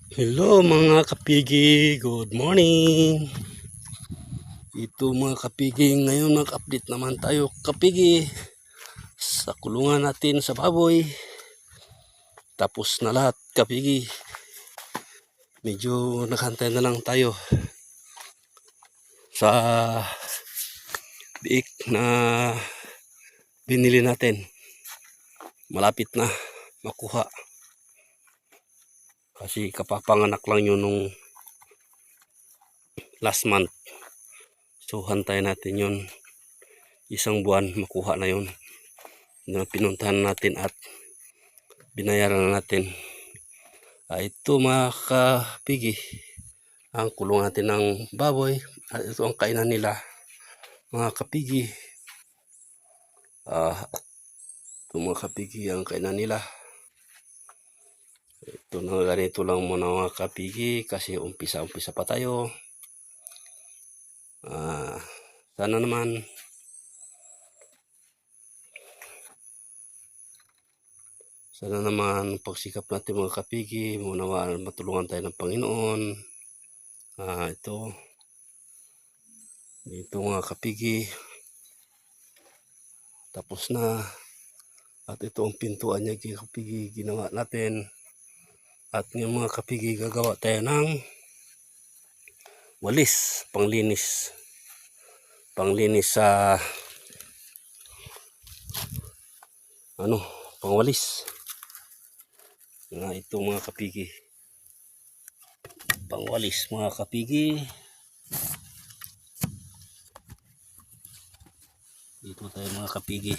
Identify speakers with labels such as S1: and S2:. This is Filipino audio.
S1: Hello mga kapigi, good morning. Ito mga kapigi, ngayon mag-update naman tayo kapigi sa kulungan natin sa baboy. Tapos na lahat kapigi. Medyo naghantay na lang tayo sa biik na binili natin. Malapit na makuha. Kasi kapapanganak lang yun nung last month. So hantay natin yun. Isang buwan makuha na yun. Na pinuntahan natin at binayaran na natin. Ito mga kapigi, ang kulungan natin ng baboy. At ito ang kainan nila mga kapigi. Ito mga kapigi ang kainan nila. Ito na ganito lang muna mga kapigi kasi umpisa pa tayo. Sana naman pagsikap natin mga kapigi, munawaan matulungan tayo ng Panginoon. Ito mga kapigi, tapos na. At ito ang pintuan niya kapigi ginawa natin. At ngayon mga kapigi, gagawa tayo ng walis, panglinis sa pangwalis. Ito mga kapigi, pangwalis mga kapigi. Dito tayo mga kapigi.